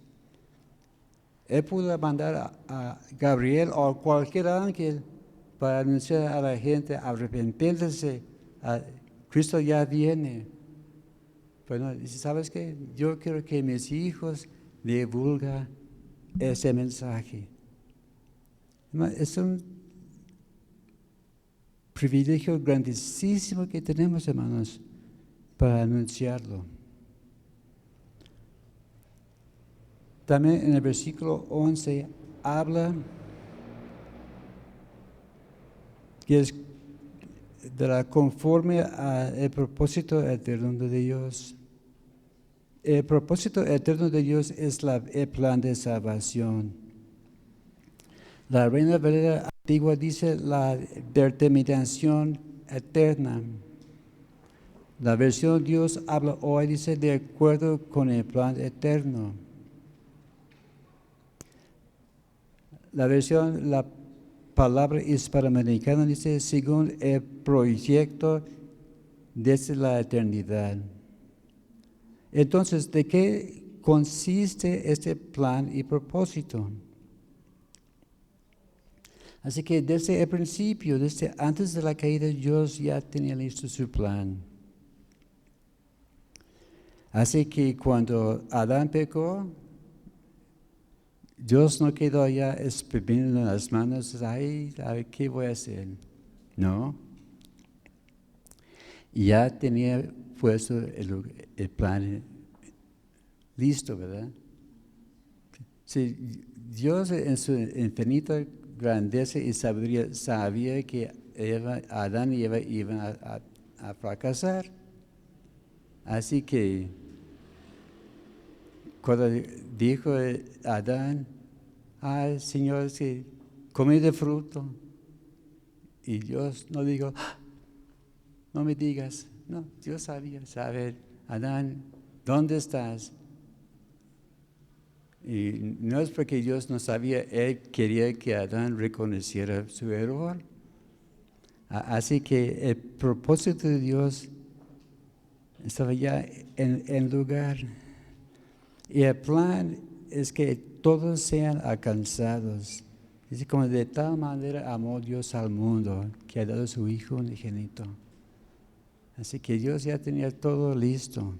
Él pudo mandar a Gabriel o cualquier ángel para anunciar a la gente, arrepentirse, Cristo ya viene. Pero dice, ¿sabes qué? Yo quiero que mis hijos divulguen ese mensaje. Es un privilegio grandísimo que tenemos, hermanos, para anunciarlo. También en el versículo 11 habla que es de la conforme al propósito eterno de Dios. El propósito eterno de Dios es el plan de salvación. La Reina Valera antigua dice la determinación eterna. La versión Dios habla hoy dice de acuerdo con el plan eterno. La palabra hispanoamericana dice según el proyecto desde la eternidad. Entonces, ¿de qué consiste este plan y propósito? Así que desde el principio, desde antes de la caída, Dios ya tenía listo su plan. Así que cuando Adán pecó, Dios no quedó allá exprimiendo las manos, ay, a ver qué voy a hacer. No. Ya tenía puesto el plan listo, ¿verdad? Sí, Dios en su infinita grandeza y sabiduría sabía que Adán y Eva iban a fracasar. Así que cuando dijo Adán, ay Señor, si comí de fruto, y Dios no dijo, "Ah, no me digas", no, Dios sabía, saber, Adán, ¿dónde estás? Y no es porque Dios no sabía, Él quería que Adán reconociera su error. Así que el propósito de Dios estaba ya en lugar. Y el plan es que todos sean alcanzados. Dice, como de tal manera amó Dios al mundo, que ha dado su Hijo unigénito. Así que Dios ya tenía todo listo.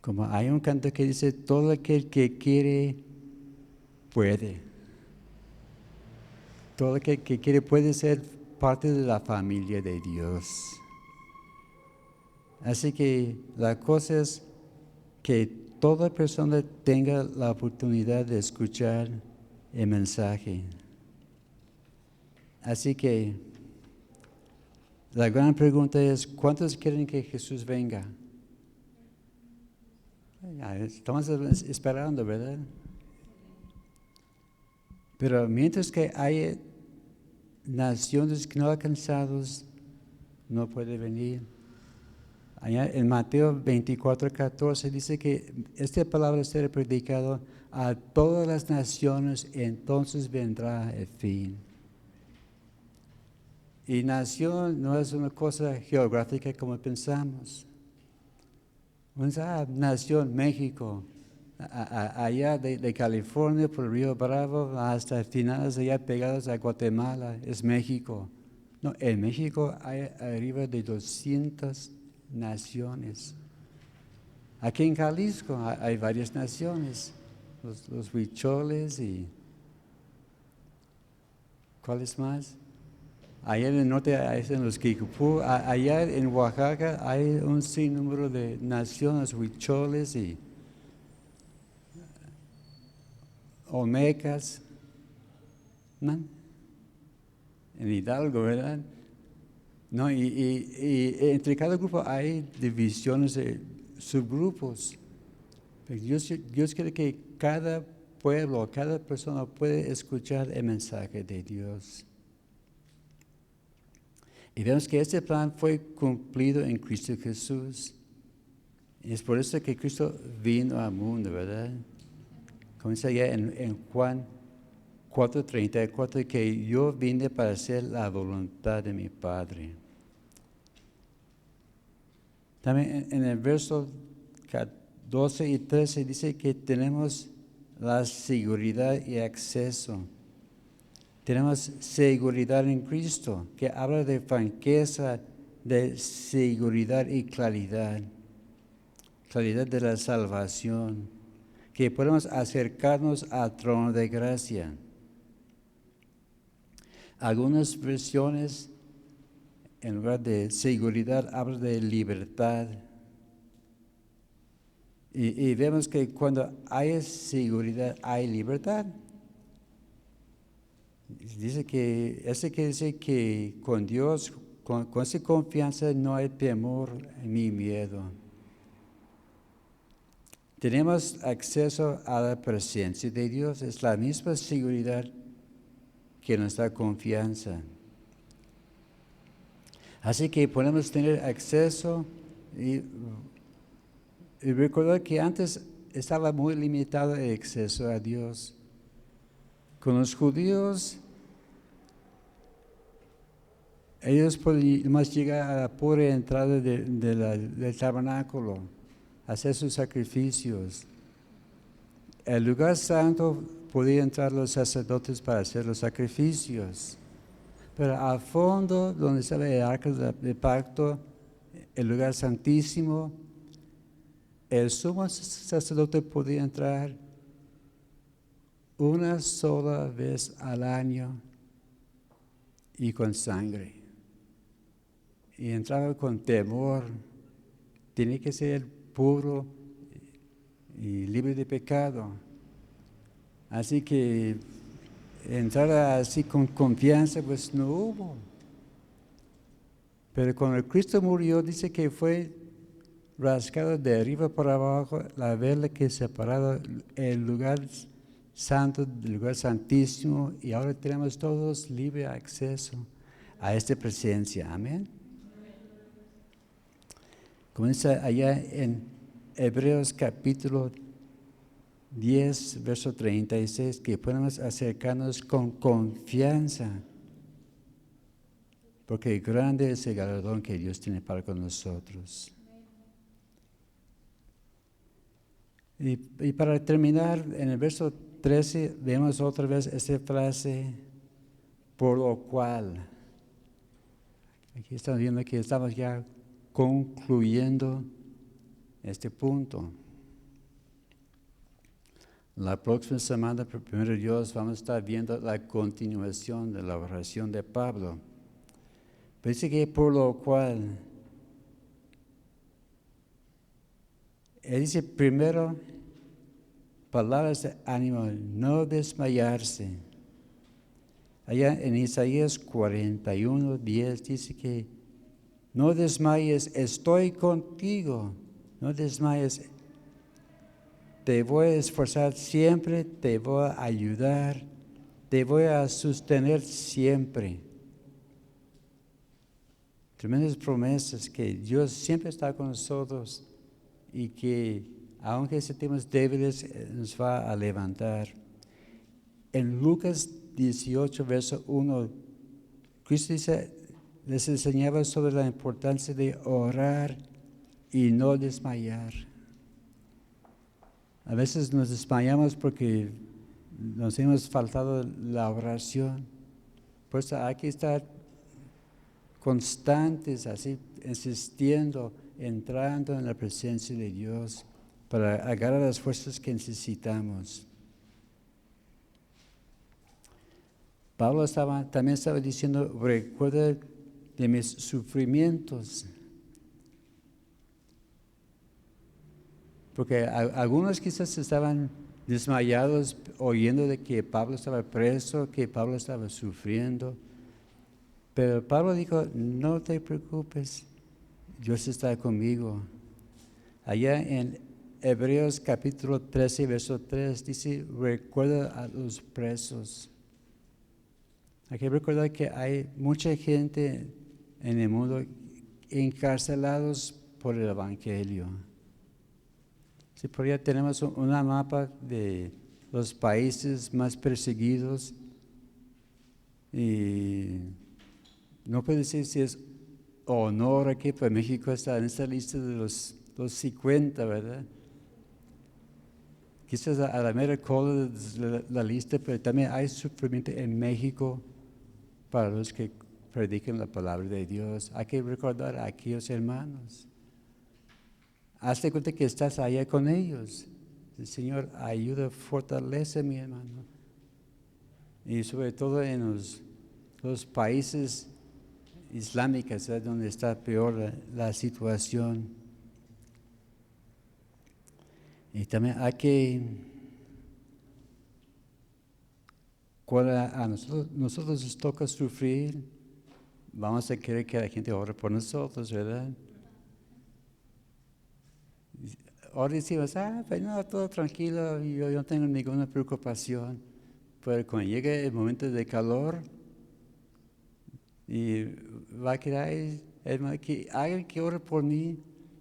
Como hay un canto que dice, todo aquel que quiere, puede. Todo aquel que quiere puede ser parte de la familia de Dios. Así que la cosa es que toda persona tenga la oportunidad de escuchar el mensaje. Así que la gran pregunta es, ¿cuántos quieren que Jesús venga? Ya, estamos esperando, ¿verdad? Pero mientras que hay naciones que no alcanzados, no puede venir. Allá en Mateo 24:14 dice que esta palabra será predicada a todas las naciones, entonces vendrá el fin. Y nación no es una cosa geográfica como pensamos. Una nación, México, allá de California por el Río Bravo hasta finales allá pegados a Guatemala, es México. No, en México hay arriba de 200 naciones. Aquí en Jalisco hay varias naciones, los huicholes y ¿cuáles más? Allá en el norte hay los Kikupú, allá en Oaxaca hay un sinnúmero de naciones, huicholes y olmecas, ¿no? En Hidalgo, ¿verdad? No, y entre cada grupo hay divisiones, subgrupos. Pero Dios quiere que cada pueblo, cada persona pueda escuchar el mensaje de Dios. Y vemos que este plan fue cumplido en Cristo Jesús. Y es por eso que Cristo vino al mundo, ¿verdad? Comienza ya en Juan 4:34, que yo vine para hacer la voluntad de mi Padre. También en el verso 12 y 13 dice que tenemos la seguridad y acceso. Tenemos seguridad en Cristo, que habla de franqueza, de seguridad y claridad. Claridad de la salvación, que podemos acercarnos al trono de gracia. Algunas versiones, en lugar de seguridad, hablan de libertad. Y vemos que cuando hay seguridad, hay libertad. Dice que, quiere decir que con Dios, con esa confianza no hay temor ni miedo. Tenemos acceso a la presencia de Dios, es la misma seguridad que nos da confianza. Así que podemos tener acceso y recordar que antes estaba muy limitado el acceso a Dios. Con los judíos, ellos podían más llegar a la pura entrada del tabernáculo, hacer sus sacrificios. El lugar santo podían entrar los sacerdotes para hacer los sacrificios. Pero al fondo, donde estaba el arca del pacto, el lugar santísimo, el sumo sacerdote podía entrar una sola vez al año y con sangre. Y entraba con temor. Tiene que ser puro y libre de pecado. Así que entrar así con confianza, pues no hubo. Pero cuando Cristo murió, dice que fue rascado de arriba para abajo la vela que separaba el lugar santo del lugar santísimo, y ahora tenemos todos libre acceso a esta presencia. Amén. Comienza allá en Hebreos capítulo 10, verso 36, que podemos acercarnos con confianza, porque grande es el galardón que Dios tiene para con nosotros. Y para terminar, en el verso 13 vemos otra vez esta frase, por lo cual. Aquí estamos viendo que estamos ya concluyendo este punto. La próxima semana, por primero Dios, vamos a estar viendo la continuación de la oración de Pablo. Pero dice que por lo cual, él dice primero, palabras de ánimo, no desmayarse. Allá en Isaías 41, 10 dice que no desmayes, estoy contigo, no desmayes. Te voy a esforzar siempre, te voy a ayudar, te voy a sostener siempre. Tremendas promesas que Dios siempre está con nosotros y que aunque estemos débiles, nos va a levantar. En Lucas 18, verso 1, Cristo les enseñaba sobre la importancia de orar y no desmayar. A veces nos desmayamos porque nos hemos faltado la oración. Pues hay que estar constantes, así, insistiendo, entrando en la presencia de Dios para agarrar las fuerzas que necesitamos. Pablo también estaba diciendo, recuerda de mis sufrimientos. Porque algunos quizás estaban desmayados oyendo de que Pablo estaba preso, que Pablo estaba sufriendo. Pero Pablo dijo, no te preocupes, Dios está conmigo. Allá en Hebreos capítulo 13, verso 3, dice, recuerda a los presos. Hay que recordar que hay mucha gente en el mundo encarcelados por el Evangelio. Si por allá tenemos una mapa de los países más perseguidos, y no puedo decir si es honor aquí, pero México está en esta lista de los 50, ¿verdad? Quizás a la mera cola de la lista, pero también hay sufrimiento en México para los que predican la palabra de Dios. Hay que recordar a aquellos hermanos. Hazte cuenta que estás allá con ellos. El Señor, ayuda, fortalece mi hermano. Y sobre todo en los países islámicos, ¿sabes? Donde está peor la situación. Y también hay que, cuando a nosotros nos toca sufrir, vamos a querer que la gente ore por nosotros, ¿verdad? Ahora decimos, pues no, todo tranquilo, yo no tengo ninguna preocupación. Pero cuando llegue el momento de calor, y va a quedar, hermano, que alguien que ore por mí,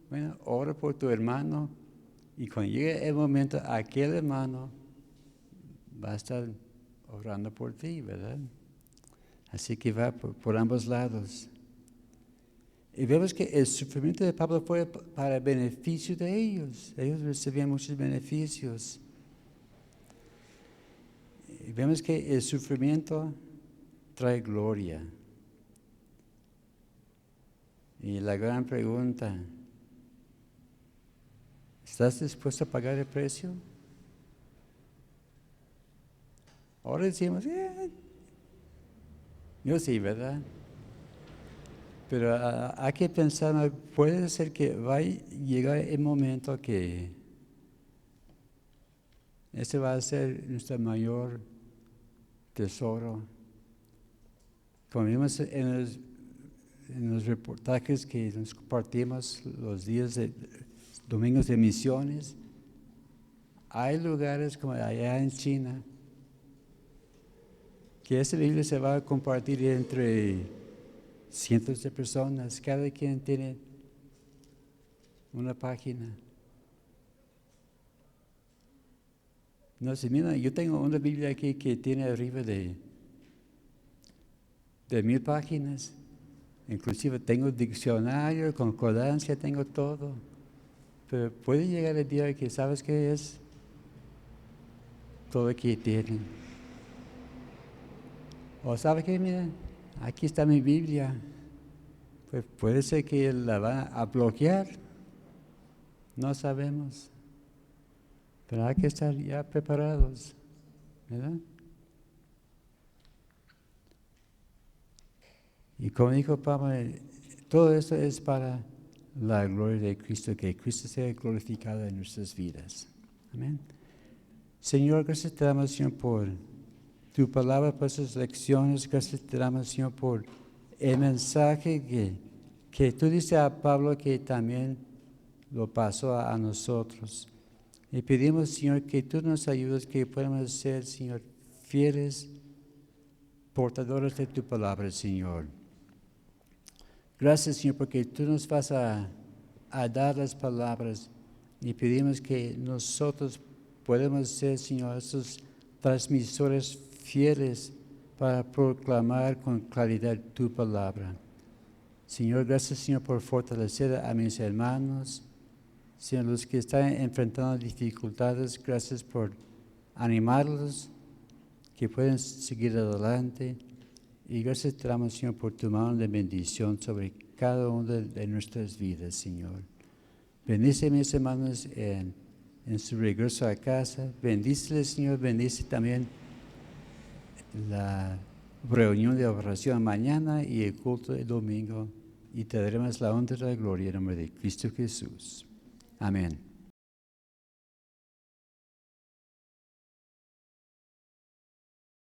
bueno, ora por tu hermano, y cuando llegue el momento, aquel hermano va a estar orando por ti, ¿verdad? Así que va por ambos lados. Y vemos que el sufrimiento de Pablo fue para el beneficio de ellos. Ellos recibían muchos beneficios. Y vemos que el sufrimiento trae gloria. Y la gran pregunta, ¿Estás dispuesto a pagar el precio? Ahora decimos, yo sí, ¿verdad? Pero hay que pensar, puede ser que va a llegar el momento que ese va a ser nuestro mayor tesoro. Como vimos en los reportajes que nos compartimos los días de domingos de misiones, hay lugares como allá en China que esa Biblia se va a compartir entre cientos de personas, cada quien tiene una página. No sé, mira, yo tengo una Biblia aquí que tiene arriba de 1000 páginas. Inclusive tengo diccionario, concordancia, tengo todo. Pero puede llegar el día que, ¿sabes qué es? Todo aquí tiene. O ¿sabe qué? Mira, aquí está mi Biblia. Pues puede ser que la van a bloquear. No sabemos. Pero hay que estar ya preparados, ¿verdad? Y como dijo Pablo, todo esto es para la gloria de Cristo, que Cristo sea glorificado en nuestras vidas. Amén. Señor, gracias te damos, Señor, por tu palabra, por esas lecciones. Gracias te damos, Señor, por el mensaje que tú dices a Pablo que también lo pasó a nosotros. Y pedimos, Señor, que tú nos ayudes, que podamos ser, Señor, fieles portadores de tu palabra, Señor. Gracias, Señor, porque tú nos vas a dar las palabras y pedimos que nosotros podamos ser, Señor, esos transmisores fieles para proclamar con claridad tu palabra. Señor, gracias, Señor, por fortalecer a mis hermanos. Señor, los que están enfrentando dificultades, gracias por animarlos, que pueden seguir adelante. Y gracias te damos, Señor, por tu mano de bendición sobre cada una de nuestras vidas, Señor. Bendice a mis hermanos en su regreso a casa. Bendíceles, Señor. Bendice también la reunión de oración mañana y el culto el domingo. Y te daremos la honra y la gloria en nombre de Cristo Jesús. Amén.